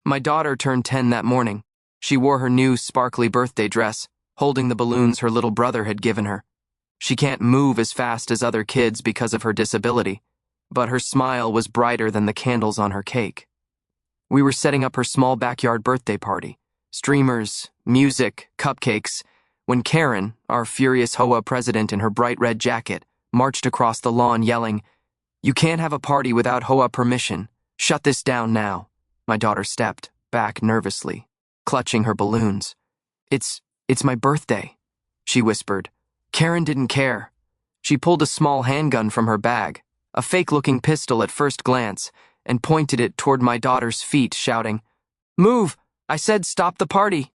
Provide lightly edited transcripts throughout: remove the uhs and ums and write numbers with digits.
My daughter turned 10 that morning. She wore her new, sparkly birthday dress, holding the balloons her little brother had given her. She can't move as fast as other kids because of her disability, but her smile was brighter than the candles on her cake. We were setting up her small backyard birthday party. Streamers, music, cupcakes, when Karen, our furious HOA president in her bright red jacket, marched across the lawn yelling, "You can't have a party without HOA permission. Shut this down now." My daughter stepped back nervously, clutching her balloons. It's my birthday," she whispered. Karen didn't care. She pulled a small handgun from her bag, a fake-looking pistol at first glance, and pointed it toward my daughter's feet, shouting, "Move! I said stop the party!"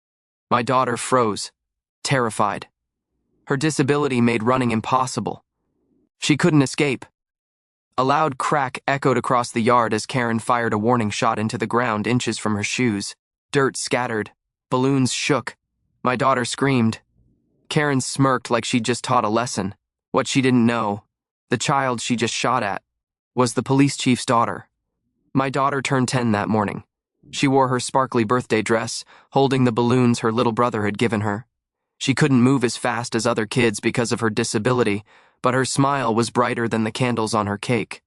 My daughter froze, terrified. Her disability made running impossible. She couldn't escape. A loud crack echoed across the yard as Karen fired a warning shot into the ground inches from her shoes. Dirt scattered. Balloons shook. My daughter screamed. Karen smirked like she'd just taught a lesson. What she didn't know, the child she just shot at, was the police chief's daughter. My daughter turned 10 that morning. She wore her sparkly birthday dress, holding the balloons her little brother had given her. She couldn't move as fast as other kids because of her disability, but her smile was brighter than the candles on her cake.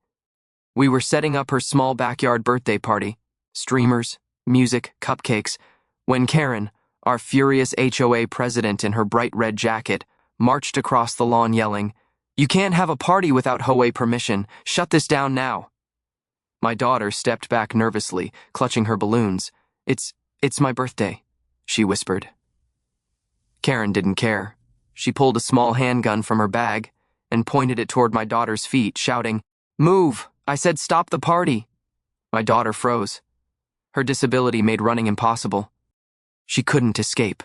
We were setting up her small backyard birthday party, streamers, music, cupcakes, when Karen, our furious HOA president in her bright red jacket, marched across the lawn yelling, "You can't have a party without HOA permission. Shut this down now." My daughter stepped back nervously, clutching her balloons. It's my birthday," she whispered. Karen didn't care. She pulled a small handgun from her bag and pointed it toward my daughter's feet, shouting, "Move! I said stop the party!" My daughter froze. Her disability made running impossible. She couldn't escape.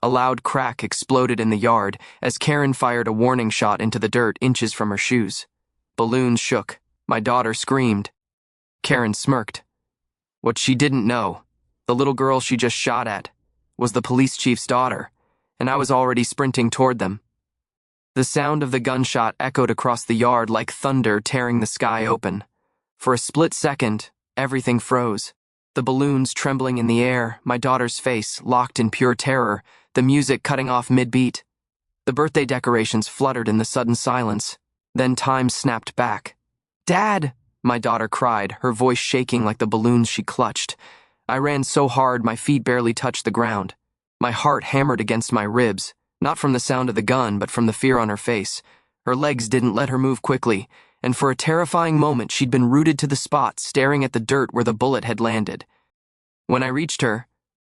A loud crack exploded in the yard as Karen fired a warning shot into the dirt inches from her shoes. Balloons shook. My daughter screamed. Karen smirked. What she didn't know, the little girl she just shot at, was the police chief's daughter, and I was already sprinting toward them. The sound of the gunshot echoed across the yard like thunder tearing the sky open. For a split second, everything froze. The balloons trembling in the air, my daughter's face locked in pure terror, the music cutting off mid-beat. The birthday decorations fluttered in the sudden silence. Then time snapped back. "Dad!" my daughter cried, her voice shaking like the balloons she clutched. I ran so hard my feet barely touched the ground. My heart hammered against my ribs, not from the sound of the gun, but from the fear on her face. Her legs didn't let her move quickly, and for a terrifying moment she'd been rooted to the spot, staring at the dirt where the bullet had landed. When I reached her,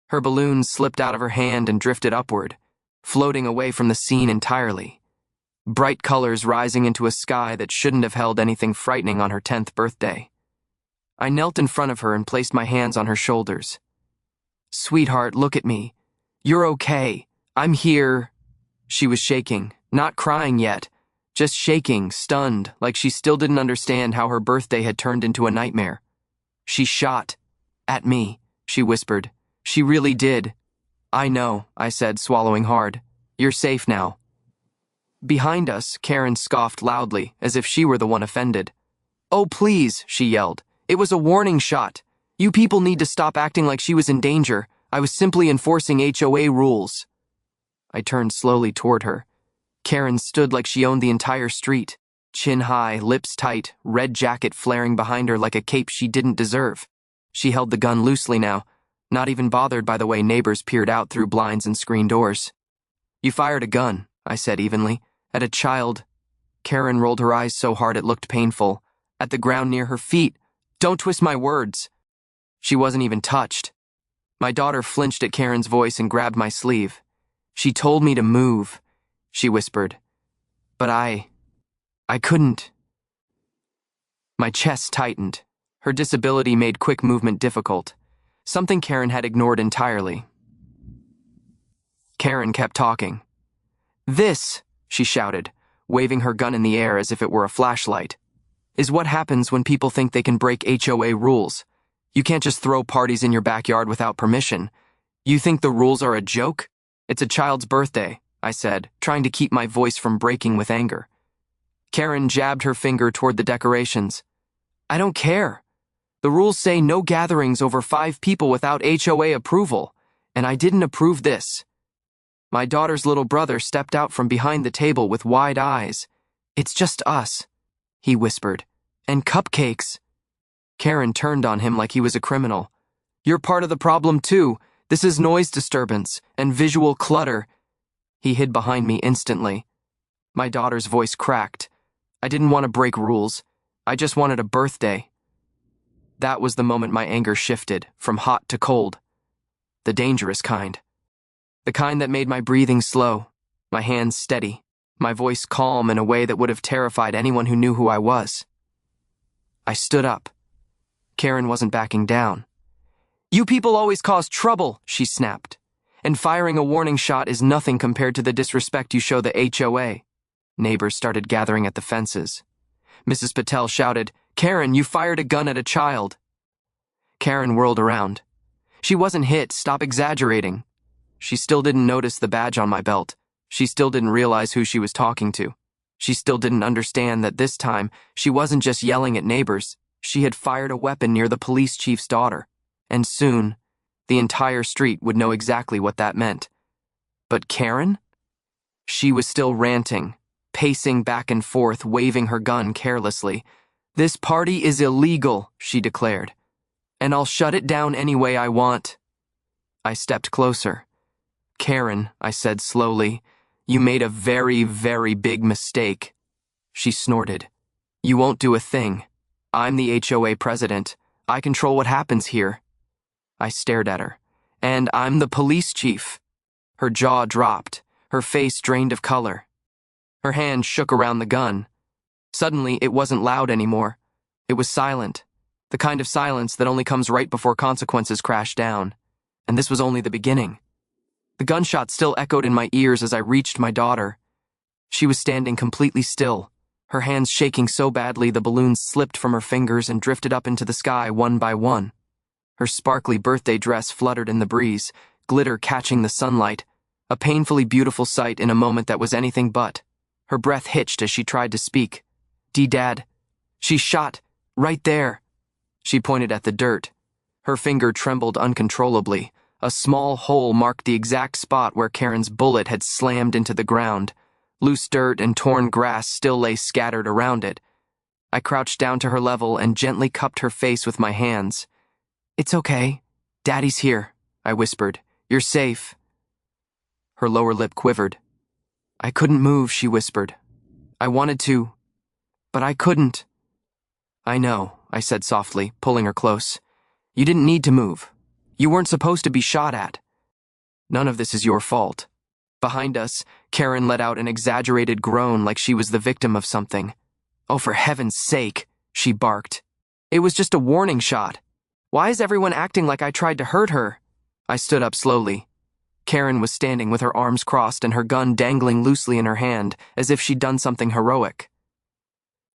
her balloons slipped out of her hand and drifted upward, floating away from the scene entirely. Bright colors rising into a sky that shouldn't have held anything frightening on her 10th birthday. I knelt in front of her and placed my hands on her shoulders. "Sweetheart, look at me. You're okay. I'm here." She was shaking, not crying yet, just shaking, stunned, like she still didn't understand how her birthday had turned into a nightmare. "She shot. At me," she whispered. "She really did." "I know," I said, swallowing hard. "You're safe now." Behind us, Karen scoffed loudly, as if she were the one offended. "Oh, please," she yelled. "It was a warning shot. You people need to stop acting like she was in danger. I was simply enforcing HOA rules." I turned slowly toward her. Karen stood like she owned the entire street, chin high, lips tight, red jacket flaring behind her like a cape she didn't deserve. She held the gun loosely now, not even bothered by the way neighbors peered out through blinds and screen doors. "You fired a gun," I said evenly, "at a child." Karen rolled her eyes so hard it looked painful. "At the ground near her feet. Don't twist my words." She wasn't even touched. My daughter flinched at Karen's voice and grabbed my sleeve. "She told me to move," she whispered. "But I couldn't." My chest tightened. Her disability made quick movement difficult, something Karen had ignored entirely. Karen kept talking. "This," she shouted, waving her gun in the air as if it were a flashlight, "is what happens when people think they can break HOA rules. You can't just throw parties in your backyard without permission. You think the rules are a joke? It's a child's birthday," I said, trying to keep my voice from breaking with anger. Karen jabbed her finger toward the decorations. "I don't care." The rules say no gatherings over 5 people without HOA approval, and I didn't approve this. My daughter's little brother stepped out from behind the table with wide eyes. It's just us, he whispered. And cupcakes. Karen turned on him like he was a criminal. You're part of the problem too. This is noise disturbance and visual clutter. He hid behind me instantly. My daughter's voice cracked. I didn't want to break rules. I just wanted a birthday. That was the moment my anger shifted from hot to cold. The dangerous kind. The kind that made my breathing slow, my hands steady, my voice calm in a way that would have terrified anyone who knew who I was. I stood up. Karen wasn't backing down. You people always cause trouble, she snapped. And firing a warning shot is nothing compared to the disrespect you show the HOA. Neighbors started gathering at the fences. Mrs. Patel shouted, Karen, you fired a gun at a child. Karen whirled around. She wasn't hit, stop exaggerating. She still didn't notice the badge on my belt. She still didn't realize who she was talking to. She still didn't understand that this time she wasn't just yelling at neighbors. She had fired a weapon near the police chief's daughter. And soon, the entire street would know exactly what that meant. But Karen? She was still ranting, pacing back and forth, waving her gun carelessly. This party is illegal, she declared. And I'll shut it down any way I want. I stepped closer. Karen, I said slowly, you made a very, very big mistake. She snorted. You won't do a thing. I'm the HOA president. I control what happens here. I stared at her. And I'm the police chief. Her jaw dropped, her face drained of color. Her hand shook around the gun. Suddenly, it wasn't loud anymore. It was silent. The kind of silence that only comes right before consequences crash down. And this was only the beginning. The gunshot still echoed in my ears as I reached my daughter. She was standing completely still, her hands shaking so badly the balloons slipped from her fingers and drifted up into the sky one by one. Her sparkly birthday dress fluttered in the breeze, glitter catching the sunlight, a painfully beautiful sight in a moment that was anything but. Her breath hitched as she tried to speak. Dad, she shot, right there. She pointed at the dirt. Her finger trembled uncontrollably. A small hole marked the exact spot where Karen's bullet had slammed into the ground. Loose dirt and torn grass still lay scattered around it. I crouched down to her level and gently cupped her face with my hands. It's okay. Daddy's here, I whispered. You're safe. Her lower lip quivered. I couldn't move, she whispered. I wanted to, but I couldn't. I know, I said softly, pulling her close. You didn't need to move. You weren't supposed to be shot at. None of this is your fault. Behind us, Karen let out an exaggerated groan like she was the victim of something. Oh, for heaven's sake, she barked. It was just a warning shot. Why is everyone acting like I tried to hurt her? I stood up slowly. Karen was standing with her arms crossed and her gun dangling loosely in her hand, as if she'd done something heroic.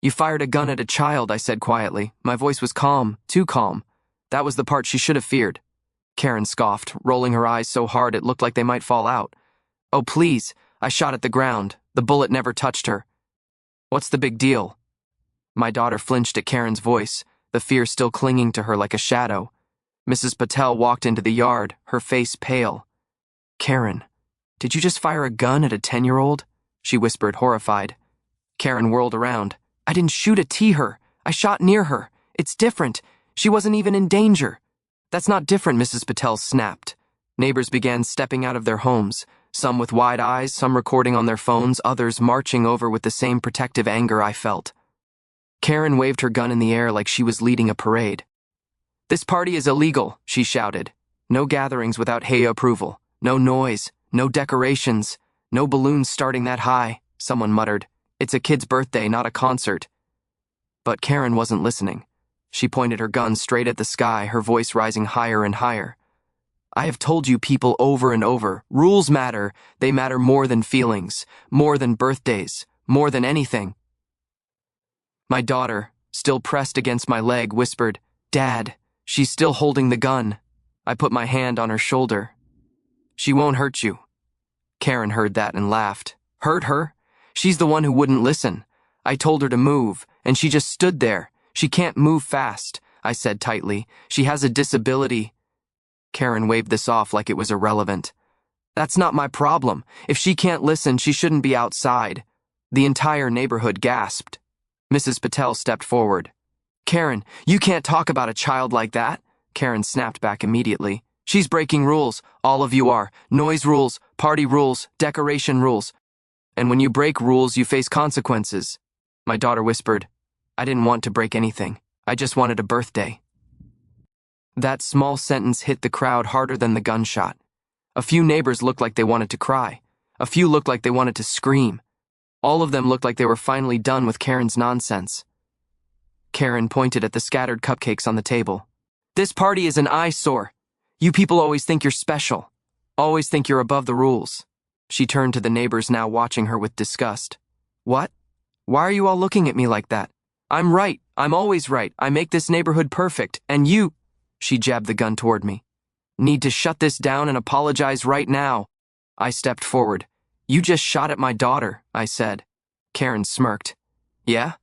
You fired a gun at a child, I said quietly. My voice was calm, too calm. That was the part she should have feared. Karen scoffed, rolling her eyes so hard it looked like they might fall out. Oh, please, I shot at the ground. The bullet never touched her. What's the big deal? My daughter flinched at Karen's voice, the fear still clinging to her like a shadow. Mrs. Patel walked into the yard, her face pale. Karen, did you just fire a gun at a 10-year-old? She whispered, horrified. Karen whirled around. I didn't shoot at her. I shot near her. It's different. She wasn't even in danger. That's not different, Mrs. Patel snapped. Neighbors began stepping out of their homes, some with wide eyes, some recording on their phones, others marching over with the same protective anger I felt. Karen waved her gun in the air like she was leading a parade. This party is illegal, she shouted. No gatherings without HOA approval. No noise. No decorations. No balloons starting that high, someone muttered. It's a kid's birthday, not a concert. But Karen wasn't listening. She pointed her gun straight at the sky, her voice rising higher and higher. I have told you people over and over, rules matter. They matter more than feelings, more than birthdays, more than anything. My daughter, still pressed against my leg, whispered, Dad, she's still holding the gun. I put my hand on her shoulder. She won't hurt you. Karen heard that and laughed. Hurt her? She's the one who wouldn't listen. I told her to move, and she just stood there. She can't move fast. I said tightly. She has a disability. Karen waved this off like it was irrelevant. That's not my problem. If she can't listen, she shouldn't be outside. The entire neighborhood gasped. Mrs. Patel stepped forward. Karen, you can't talk about a child like that. Karen snapped back immediately. She's breaking rules. All of you are. Noise rules, party rules, decoration rules. And when you break rules, you face consequences. My daughter whispered. I didn't want to break anything. I just wanted a birthday. That small sentence hit the crowd harder than the gunshot. A few neighbors looked like they wanted to cry. A few looked like they wanted to scream. All of them looked like they were finally done with Karen's nonsense. Karen pointed at the scattered cupcakes on the table. This party is an eyesore. You people always think you're special. Always think you're above the rules. She turned to the neighbors now watching her with disgust. What? Why are you all looking at me like that? I'm right. I'm always right. I make this neighborhood perfect. And you... She jabbed the gun toward me. Need to shut this down and apologize right now. I stepped forward. You just shot at my daughter, I said. Karen smirked. Yeah?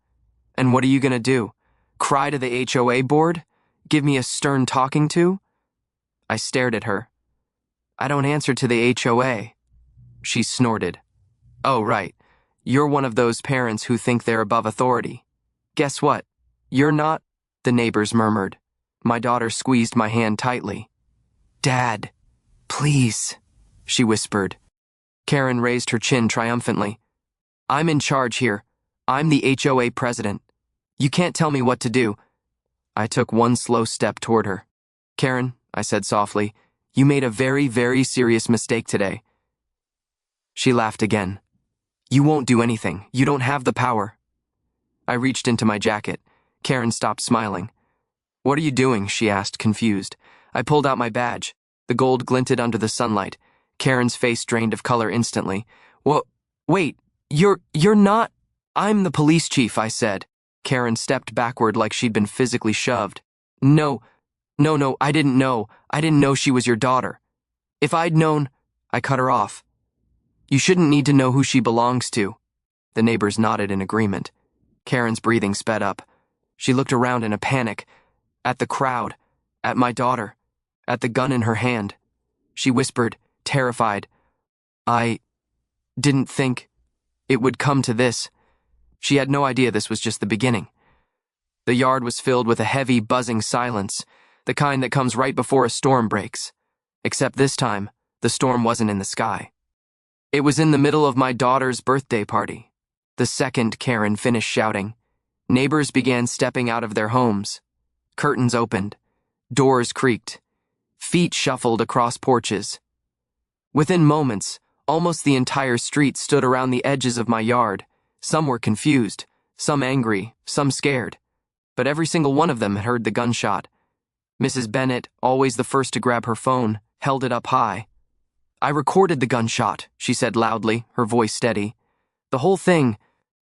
And what are you gonna do? Cry to the HOA board? Give me a stern talking to? I stared at her. I don't answer to the HOA. She snorted. Oh, right. You're one of those parents who think they're above authority. Guess what? You're not, the neighbors murmured. My daughter squeezed my hand tightly. Dad, please, she whispered. Karen raised her chin triumphantly. I'm in charge here. I'm the HOA president. You can't tell me what to do. I took one slow step toward her. Karen, I said softly, you made a very, very serious mistake today. She laughed again. You won't do anything. You don't have the power. I reached into my jacket. Karen stopped smiling. What are you doing? She asked, confused. I pulled out my badge. The gold glinted under the sunlight. Karen's face drained of color instantly. Wait, you're not... I'm the police chief, I said. Karen stepped backward like she'd been physically shoved. No, I didn't know. I didn't know she was your daughter. If I'd known... I cut her off. You shouldn't need to know who she belongs to. The neighbors nodded in agreement. Karen's breathing sped up. She looked around in a panic. At the crowd. At my daughter. At the gun in her hand. She whispered, terrified. I didn't think it would come to this. She had no idea this was just the beginning. The yard was filled with a heavy, buzzing silence, the kind that comes right before a storm breaks. Except this time, the storm wasn't in the sky. It was in the middle of my daughter's birthday party. The second Karen finished shouting, neighbors began stepping out of their homes. Curtains opened. Doors creaked. Feet shuffled across porches. Within moments, almost the entire street stood around the edges of my yard. Some were confused, some angry, some scared. But every single one of them had heard the gunshot. Mrs. Bennett, always the first to grab her phone, held it up high. I recorded the gunshot, she said loudly, her voice steady. The whole thing.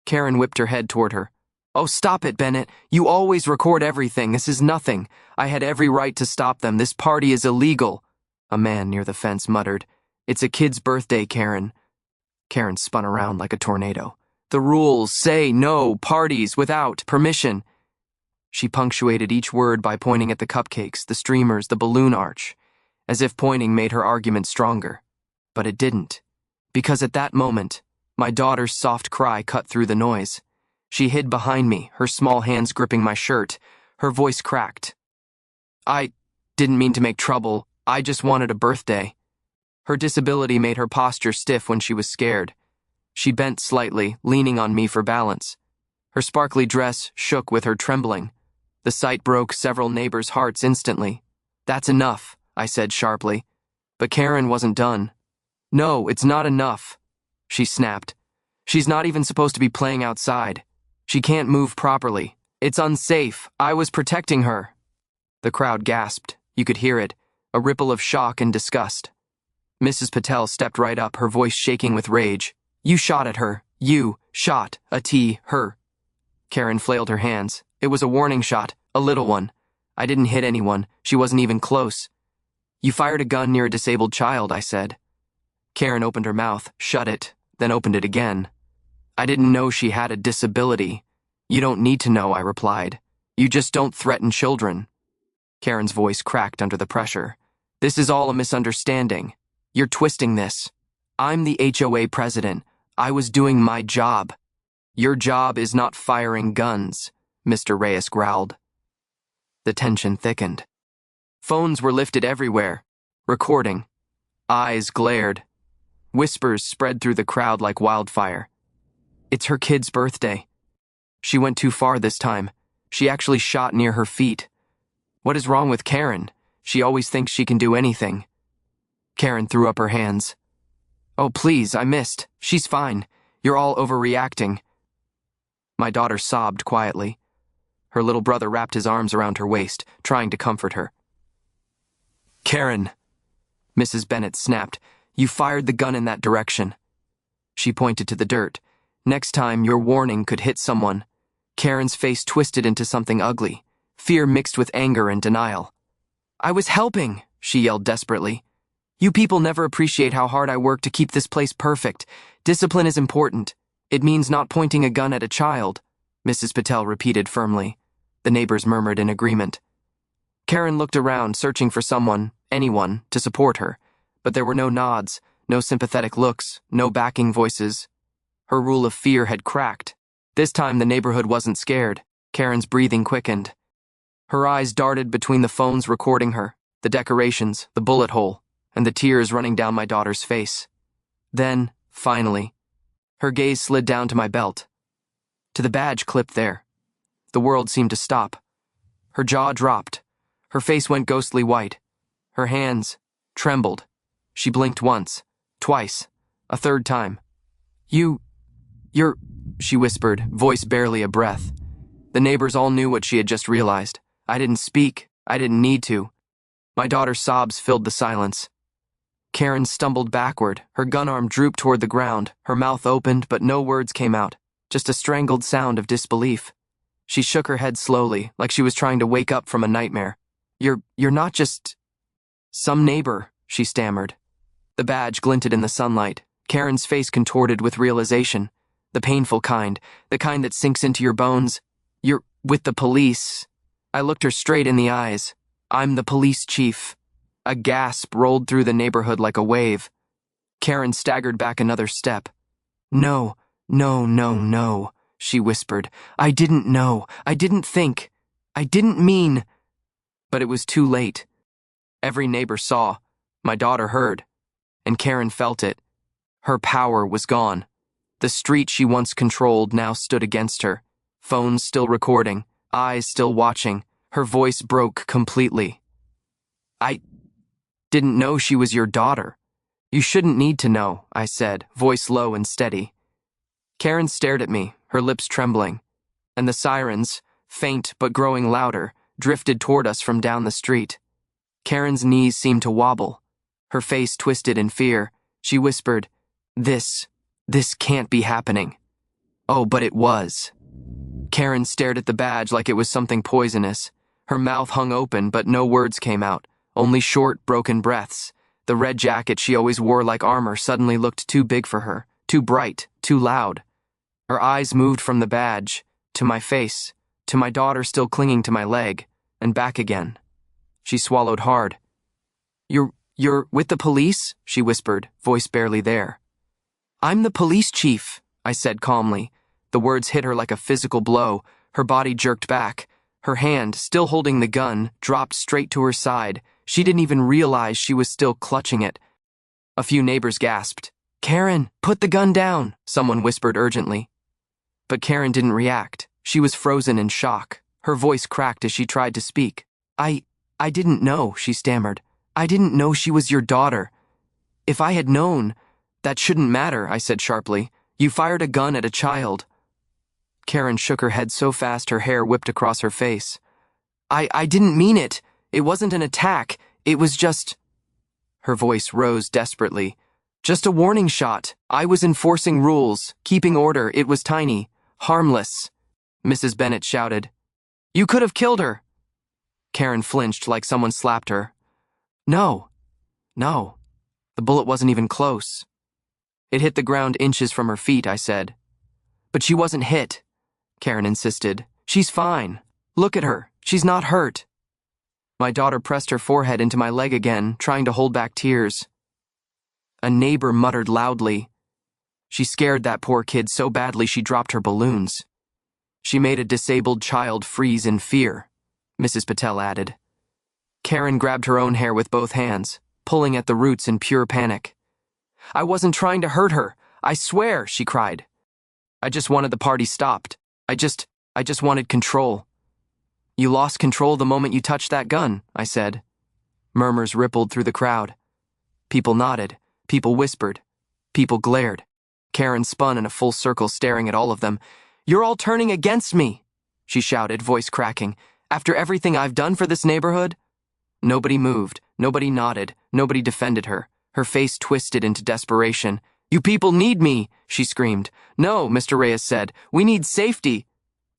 Karen whipped her head toward her. Oh, stop it, Bennett. You always record everything. This is nothing. I had every right to stop them. This party is illegal. A man near the fence muttered. It's a kid's birthday, Karen. Karen spun around like a tornado. The rules say no parties without permission. She punctuated each word by pointing at the cupcakes, the streamers, the balloon arch, as if pointing made her argument stronger. But it didn't. Because at that moment, my daughter's soft cry cut through the noise. She hid behind me, her small hands gripping my shirt. Her voice cracked. I didn't mean to make trouble. I just wanted a birthday. Her disability made her posture stiff when she was scared. She bent slightly, leaning on me for balance. Her sparkly dress shook with her trembling. The sight broke several neighbors' hearts instantly. That's enough, I said sharply. But Karen wasn't done. No, it's not enough, she snapped. She's not even supposed to be playing outside. She can't move properly. It's unsafe. I was protecting her. The crowd gasped. You could hear it, a ripple of shock and disgust. Mrs. Patel stepped right up, her voice shaking with rage. You shot at her. You shot her. Karen flailed her hands. It was a warning shot, a little one. I didn't hit anyone. She wasn't even close. You fired a gun near a disabled child, I said. Karen opened her mouth, shut it, then opened it again. I didn't know she had a disability. You don't need to know, I replied. You just don't threaten children. Karen's voice cracked under the pressure. This is all a misunderstanding. You're twisting this. I'm the HOA president. I was doing my job. Your job is not firing guns, Mr. Reyes growled. The tension thickened. Phones were lifted everywhere, recording. Eyes glared. Whispers spread through the crowd like wildfire. It's her kid's birthday. She went too far this time. She actually shot near her feet. What is wrong with Karen? She always thinks she can do anything. Karen threw up her hands. Oh, please, I missed. She's fine. You're all overreacting. My daughter sobbed quietly. Her little brother wrapped his arms around her waist, trying to comfort her. Karen, Mrs. Bennett snapped, you fired the gun in that direction. She pointed to the dirt. Next time, your warning could hit someone. Karen's face twisted into something ugly, fear mixed with anger and denial. I was helping, she yelled desperately. You people never appreciate how hard I work to keep this place perfect. Discipline is important. It means not pointing a gun at a child, Mrs. Patel repeated firmly. The neighbors murmured in agreement. Karen looked around, searching for someone, anyone, to support her, but there were no nods, no sympathetic looks, no backing voices. Her rule of fear had cracked. This time the neighborhood wasn't scared. Karen's breathing quickened. Her eyes darted between the phones recording her, the decorations, the bullet hole, and the tears running down my daughter's face. Then, finally, her gaze slid down to my belt, to the badge clipped there. The world seemed to stop. Her jaw dropped. Her face went ghostly white. Her hands trembled. She blinked once, twice, a third time. You're, she whispered, voice barely a breath. The neighbors all knew what she had just realized. I didn't speak. I didn't need to. My daughter's sobs filled the silence. Karen stumbled backward. Her gun arm drooped toward the ground. Her mouth opened, but no words came out, just a strangled sound of disbelief. She shook her head slowly, like she was trying to wake up from a nightmare. You're not just some neighbor, she stammered. The badge glinted in the sunlight. Karen's face contorted with realization. The painful kind, the kind that sinks into your bones. You're with the police. I looked her straight in the eyes. I'm the police chief. A gasp rolled through the neighborhood like a wave. Karen staggered back another step. No, she whispered. I didn't know. I didn't think. I didn't mean. But it was too late. Every neighbor saw. My daughter heard. And Karen felt it. Her power was gone. The street she once controlled now stood against her. Phones still recording, eyes still watching. Her voice broke completely. I didn't know she was your daughter. You shouldn't need to know, I said, voice low and steady. Karen stared at me, her lips trembling, and the sirens, faint but growing louder, drifted toward us from down the street. Karen's knees seemed to wobble. Her face twisted in fear. She whispered, This can't be happening. Oh, but it was. Karen stared at the badge like it was something poisonous. Her mouth hung open, but no words came out, only short, broken breaths. The red jacket she always wore like armor suddenly looked too big for her, too bright, too loud. Her eyes moved from the badge, to my face, to my daughter still clinging to my leg, and back again. She swallowed hard. You're with the police? She whispered, voice barely there. I'm the police chief, I said calmly. The words hit her like a physical blow. Her body jerked back. Her hand, still holding the gun, dropped straight to her side. She didn't even realize she was still clutching it. A few neighbors gasped. Karen, put the gun down, someone whispered urgently. But Karen didn't react. She was frozen in shock. Her voice cracked as she tried to speak. I didn't know, she stammered. I didn't know she was your daughter. If I had known, that shouldn't matter, I said sharply. You fired a gun at a child. Karen shook her head so fast her hair whipped across her face. I didn't mean it. It wasn't an attack. It was just... Her voice rose desperately. Just a warning shot. I was enforcing rules, keeping order. It was tiny, harmless. Mrs. Bennett shouted. You could have killed her. Karen flinched like someone slapped her. No. The bullet wasn't even close. It hit the ground inches from her feet, I said. But she wasn't hit, Karen insisted. She's fine. Look at her. She's not hurt. My daughter pressed her forehead into my leg again, trying to hold back tears. A neighbor muttered loudly. She scared that poor kid so badly she dropped her balloons. She made a disabled child freeze in fear, Mrs. Patel added. Karen grabbed her own hair with both hands, pulling at the roots in pure panic. I wasn't trying to hurt her. I swear, she cried. I just wanted the party stopped. I just wanted control. You lost control the moment you touched that gun, I said. Murmurs rippled through the crowd. People nodded. People whispered. People glared. Karen spun in a full circle, staring at all of them. You're all turning against me, she shouted, voice cracking. After everything I've done for this neighborhood? Nobody moved. Nobody nodded. Nobody defended her. Her face twisted into desperation. You people need me, she screamed. No, Mr. Reyes said. We need safety.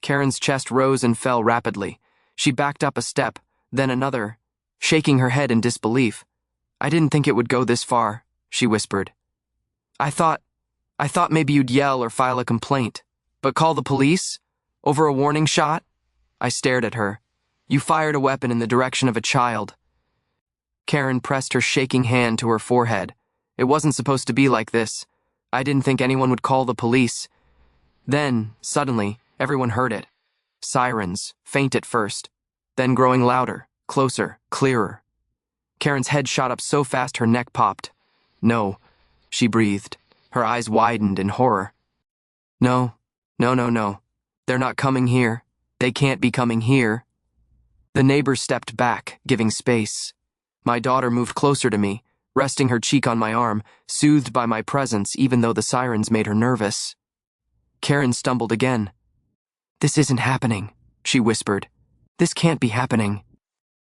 Karen's chest rose and fell rapidly. She backed up a step, then another, shaking her head in disbelief. I didn't think it would go this far, she whispered. I thought maybe you'd yell or file a complaint. But call the police? Over a warning shot? I stared at her. You fired a weapon in the direction of a child. Karen pressed her shaking hand to her forehead. It wasn't supposed to be like this. I didn't think anyone would call the police. Then, suddenly, everyone heard it. Sirens, faint at first, then growing louder, closer, clearer. Karen's head shot up so fast her neck popped. No, she breathed. Her eyes widened in horror. No. They're not coming here. They can't be coming here. The neighbor stepped back, giving space. My daughter moved closer to me, resting her cheek on my arm, soothed by my presence even though the sirens made her nervous. Karen stumbled again. This isn't happening, she whispered. This can't be happening.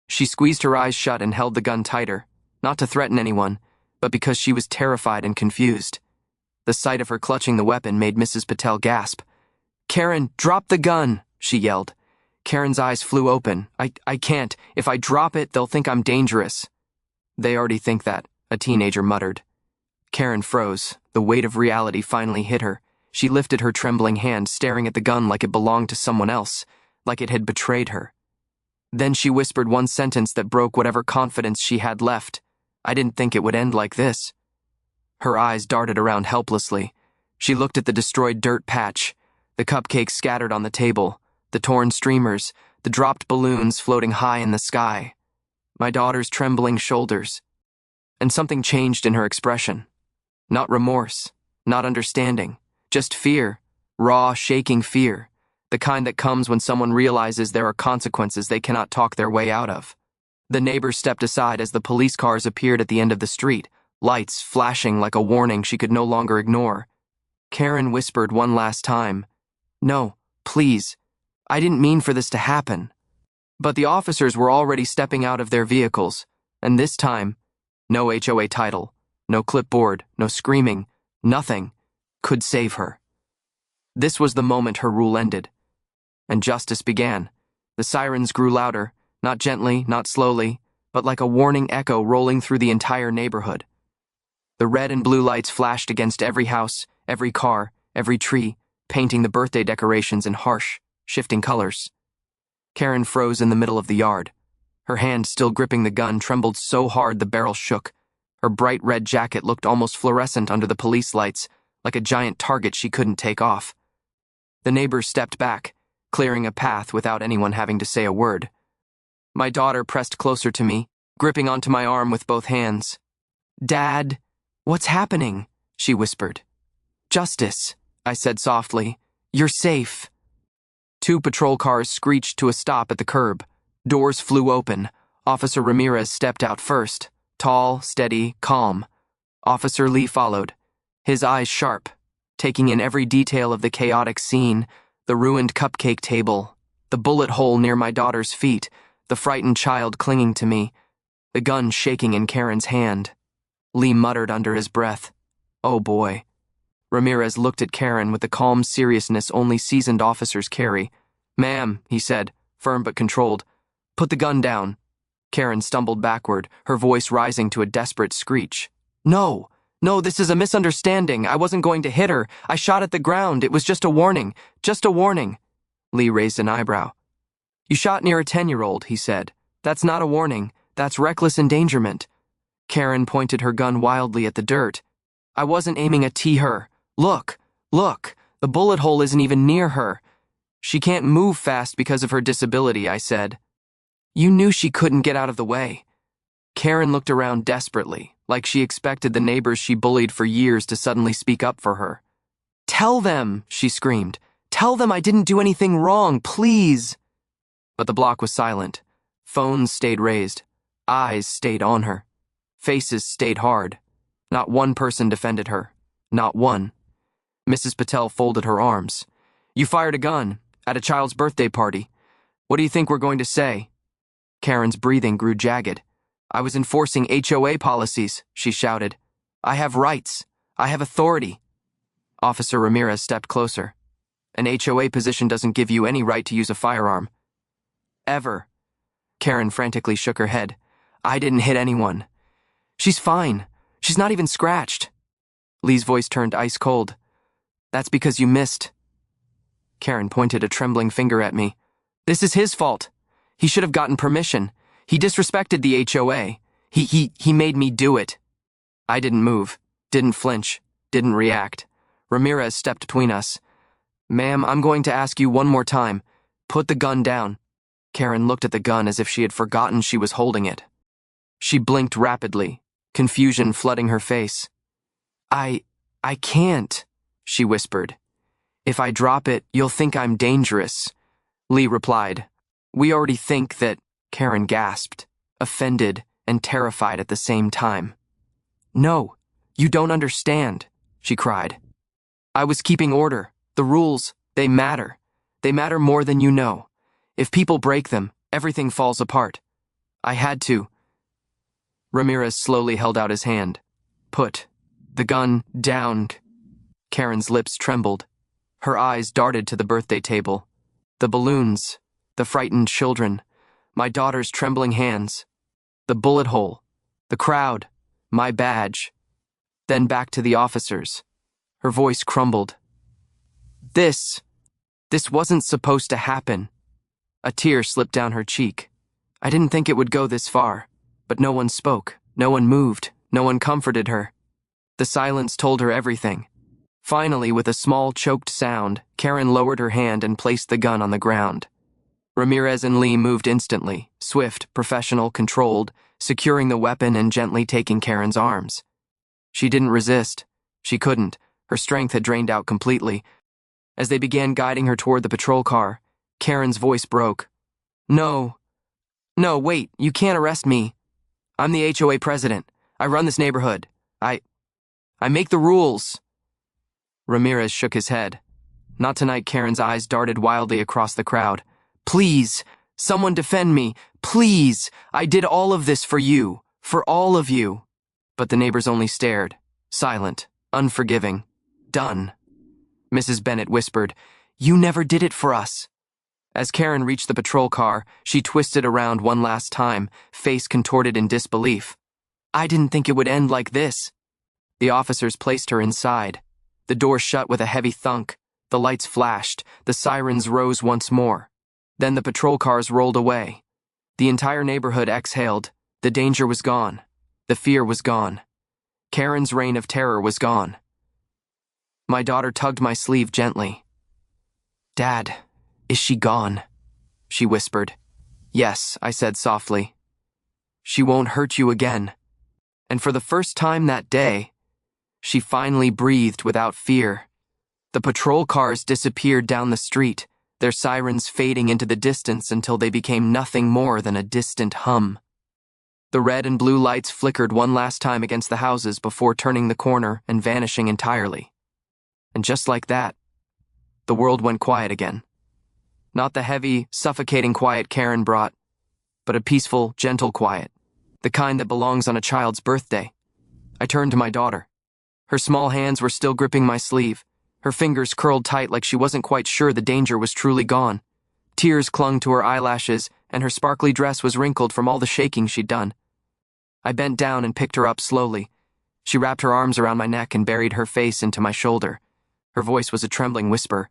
She squeezed her eyes shut and held the gun tighter, not to threaten anyone, but because she was terrified and confused. The sight of her clutching the weapon made Mrs. Patel gasp. Karen, drop the gun, she yelled. Karen's eyes flew open. I can't. If I drop it, they'll think I'm dangerous. They already think that, a teenager muttered. Karen froze. The weight of reality finally hit her. She lifted her trembling hand, staring at the gun like it belonged to someone else, like it had betrayed her. Then she whispered one sentence that broke whatever confidence she had left. I didn't think it would end like this. Her eyes darted around helplessly. She looked at the destroyed dirt patch, the cupcakes scattered on the table, the torn streamers, the dropped balloons floating high in the sky. My daughter's trembling shoulders. And something changed in her expression. Not remorse, not understanding, just fear, raw, shaking fear, the kind that comes when someone realizes there are consequences they cannot talk their way out of. The neighbor stepped aside as the police cars appeared at the end of the street, lights flashing like a warning she could no longer ignore. Karen whispered one last time, No, please. I didn't mean for this to happen. But the officers were already stepping out of their vehicles, and this time, no HOA title, no clipboard, no screaming, nothing could save her. This was the moment her rule ended, and justice began. The sirens grew louder, not gently, not slowly, but like a warning echo rolling through the entire neighborhood. The red and blue lights flashed against every house, every car, every tree, painting the birthday decorations in harsh, shifting colors. Karen froze in the middle of the yard. Her hand, still gripping the gun, trembled so hard the barrel shook. Her bright red jacket looked almost fluorescent under the police lights, like a giant target she couldn't take off. The neighbors stepped back, clearing a path without anyone having to say a word. My daughter pressed closer to me, gripping onto my arm with both hands. Dad, what's happening? She whispered. Justice, I said softly. You're safe. 2 patrol cars screeched to a stop at the curb. Doors flew open. Officer Ramirez stepped out first, tall, steady, calm. Officer Lee followed, his eyes sharp, taking in every detail of the chaotic scene, the ruined cupcake table, the bullet hole near my daughter's feet, the frightened child clinging to me, the gun shaking in Karen's hand. Lee muttered under his breath, Oh boy. Ramirez looked at Karen with the calm seriousness only seasoned officers carry. Ma'am, he said, firm but controlled. Put the gun down. Karen stumbled backward, her voice rising to a desperate screech. No, this is a misunderstanding. I wasn't going to hit her. I shot at the ground. It was just a warning. Just a warning. Lee raised an eyebrow. You shot near a 10-year-old, he said. That's not a warning. That's reckless endangerment. Karen pointed her gun wildly at the dirt. I wasn't aiming at her. Look, the bullet hole isn't even near her. She can't move fast because of her disability, I said. You knew she couldn't get out of the way. Karen looked around desperately, like she expected the neighbors she bullied for years to suddenly speak up for her. Tell them, she screamed. Tell them I didn't do anything wrong, please. But the block was silent. Phones stayed raised. Eyes stayed on her. Faces stayed hard. Not one person defended her. Not one. Mrs. Patel folded her arms. You fired a gun at a child's birthday party. What do you think we're going to say? Karen's breathing grew jagged. I was enforcing HOA policies, she shouted. I have rights. I have authority. Officer Ramirez stepped closer. An HOA position doesn't give you any right to use a firearm. Ever. Karen frantically shook her head. I didn't hit anyone. She's fine. She's not even scratched. Lee's voice turned ice cold. That's because you missed. Karen pointed a trembling finger at me. This is his fault. He should have gotten permission. He disrespected the HOA. He made me do it. I didn't move, didn't flinch, didn't react. Ramirez stepped between us. Ma'am, I'm going to ask you one more time. Put the gun down. Karen looked at the gun as if she had forgotten she was holding it. She blinked rapidly, confusion flooding her face. I can't, she whispered. If I drop it, you'll think I'm dangerous. Lee replied. We already think that, Karen gasped, offended and terrified at the same time. No, you don't understand, she cried. I was keeping order. The rules, they matter. They matter more than you know. If people break them, everything falls apart. I had to. Ramirez slowly held out his hand. Put the gun down. Karen's lips trembled. Her eyes darted to the birthday table. The balloons, the frightened children, my daughter's trembling hands, the bullet hole, the crowd, my badge. Then back to the officers. Her voice crumbled. This wasn't supposed to happen. A tear slipped down her cheek. I didn't think it would go this far, but no one spoke, no one moved, no one comforted her. The silence told her everything. Finally, with a small, choked sound, Karen lowered her hand and placed the gun on the ground. Ramirez and Lee moved instantly, swift, professional, controlled, securing the weapon and gently taking Karen's arms. She didn't resist. She couldn't. Her strength had drained out completely. As they began guiding her toward the patrol car, Karen's voice broke. No, wait, you can't arrest me. I'm the HOA president. I run this neighborhood. I make the rules. Ramirez shook his head. Not tonight. Karen's eyes darted wildly across the crowd. Please, someone defend me. Please, I did all of this for you, for all of you. But the neighbors only stared, silent, unforgiving, done. Mrs. Bennett whispered, You never did it for us. As Karen reached the patrol car, she twisted around one last time, face contorted in disbelief. I didn't think it would end like this. The officers placed her inside. The door shut with a heavy thunk. The lights flashed. The sirens rose once more. Then the patrol cars rolled away. The entire neighborhood exhaled. The danger was gone. The fear was gone. Karen's reign of terror was gone. My daughter tugged my sleeve gently. Dad, is she gone? She whispered. Yes, I said softly. She won't hurt you again. And for the first time that day, she finally breathed without fear. The patrol cars disappeared down the street, their sirens fading into the distance until they became nothing more than a distant hum. The red and blue lights flickered one last time against the houses before turning the corner and vanishing entirely. And just like that, the world went quiet again. Not the heavy, suffocating quiet Karen brought, but a peaceful, gentle quiet, the kind that belongs on a child's birthday. I turned to my daughter. Her small hands were still gripping my sleeve. Her fingers curled tight like she wasn't quite sure the danger was truly gone. Tears clung to her eyelashes, and her sparkly dress was wrinkled from all the shaking she'd done. I bent down and picked her up slowly. She wrapped her arms around my neck and buried her face into my shoulder. Her voice was a trembling whisper.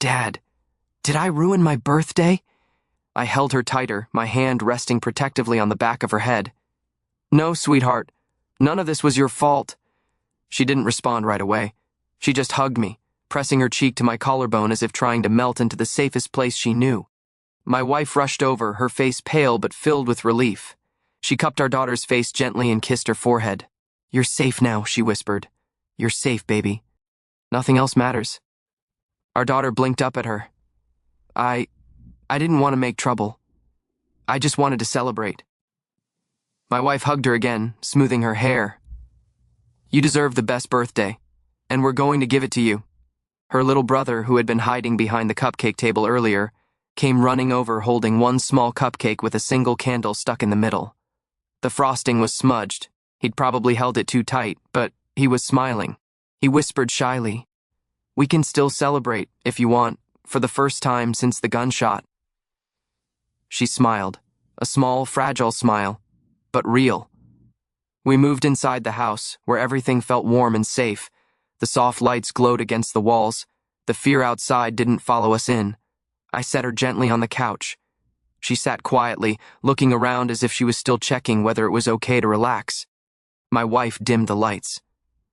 Dad, did I ruin my birthday? I held her tighter, my hand resting protectively on the back of her head. "No, sweetheart. None of this was your fault." She didn't respond right away. She just hugged me, pressing her cheek to my collarbone as if trying to melt into the safest place she knew. My wife rushed over, her face pale but filled with relief. She cupped our daughter's face gently and kissed her forehead. "You're safe now," she whispered. "You're safe, baby. Nothing else matters." Our daughter blinked up at her. I didn't want to make trouble. I just wanted to celebrate." My wife hugged her again, smoothing her hair. "You deserve the best birthday, and we're going to give it to you." Her little brother, who had been hiding behind the cupcake table earlier, came running over holding one small cupcake with a single candle stuck in the middle. The frosting was smudged. He'd probably held it too tight, but he was smiling. He whispered shyly, "We can still celebrate, if you want, for the first time since the gunshot." She smiled, a small, fragile smile, but real. We moved inside the house, where everything felt warm and safe. The soft lights glowed against the walls. The fear outside didn't follow us in. I set her gently on the couch. She sat quietly, looking around as if she was still checking whether it was okay to relax. My wife dimmed the lights.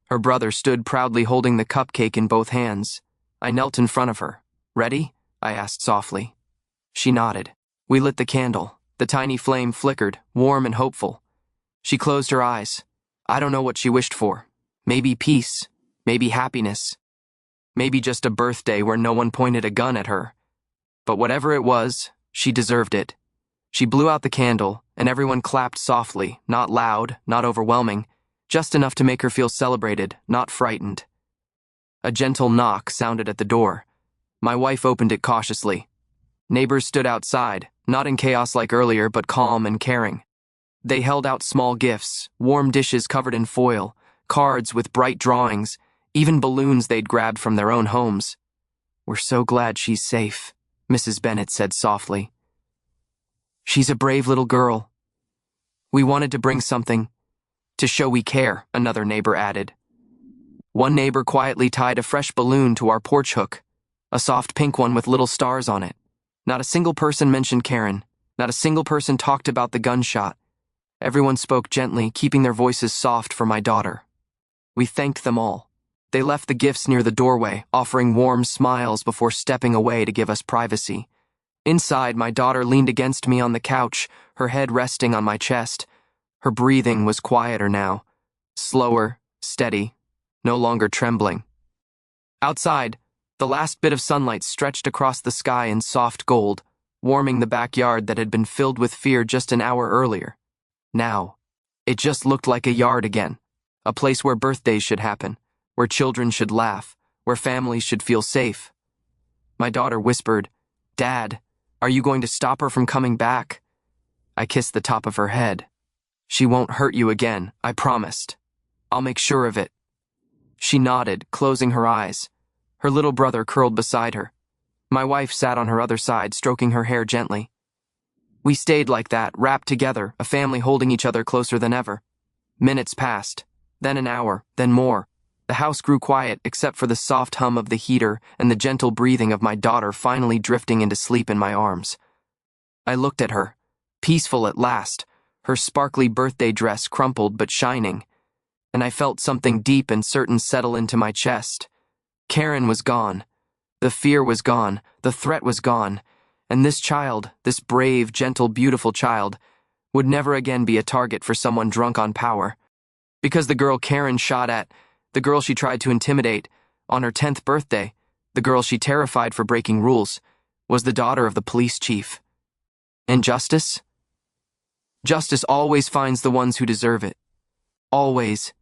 Her brother stood proudly holding the cupcake in both hands. I knelt in front of her. "Ready?" I asked softly. She nodded. We lit the candle. The tiny flame flickered, warm and hopeful. She closed her eyes. I don't know what she wished for. Maybe peace. Maybe happiness. Maybe just a birthday where no one pointed a gun at her. But whatever it was, she deserved it. She blew out the candle, and everyone clapped softly, not loud, not overwhelming, just enough to make her feel celebrated, not frightened. A gentle knock sounded at the door. My wife opened it cautiously. Neighbors stood outside, not in chaos like earlier, but calm and caring. They held out small gifts, warm dishes covered in foil, cards with bright drawings, even balloons they'd grabbed from their own homes. "We're so glad she's safe," Mrs. Bennett said softly. "She's a brave little girl." "We wanted to bring something to show we care," another neighbor added. One neighbor quietly tied a fresh balloon to our porch hook, a soft pink one with little stars on it. Not a single person mentioned Karen. Not a single person talked about the gunshot. Everyone spoke gently, keeping their voices soft for my daughter. We thanked them all. They left the gifts near the doorway, offering warm smiles before stepping away to give us privacy. Inside, my daughter leaned against me on the couch, her head resting on my chest. Her breathing was quieter now, slower, steady, no longer trembling. Outside, the last bit of sunlight stretched across the sky in soft gold, warming the backyard that had been filled with fear just an hour earlier. Now, it just looked like a yard again, a place where birthdays should happen, where children should laugh, where families should feel safe. My daughter whispered, "Dad, are you going to stop her from coming back?" I kissed the top of her head. "She won't hurt you again, I promised. I'll make sure of it." She nodded, closing her eyes. Her little brother curled beside her. My wife sat on her other side, stroking her hair gently. We stayed like that, wrapped together, a family holding each other closer than ever. Minutes passed, then an hour, then more. The house grew quiet except for the soft hum of the heater and the gentle breathing of my daughter finally drifting into sleep in my arms. I looked at her, peaceful at last, her sparkly birthday dress crumpled but shining, and I felt something deep and certain settle into my chest. Karen was gone. The fear was gone. The threat was gone. And this child, this brave, gentle, beautiful child, would never again be a target for someone drunk on power. Because the girl Karen shot at, the girl she tried to intimidate, on her 10th birthday, the girl she terrified for breaking rules, was the daughter of the police chief. And justice? Justice always finds the ones who deserve it. Always.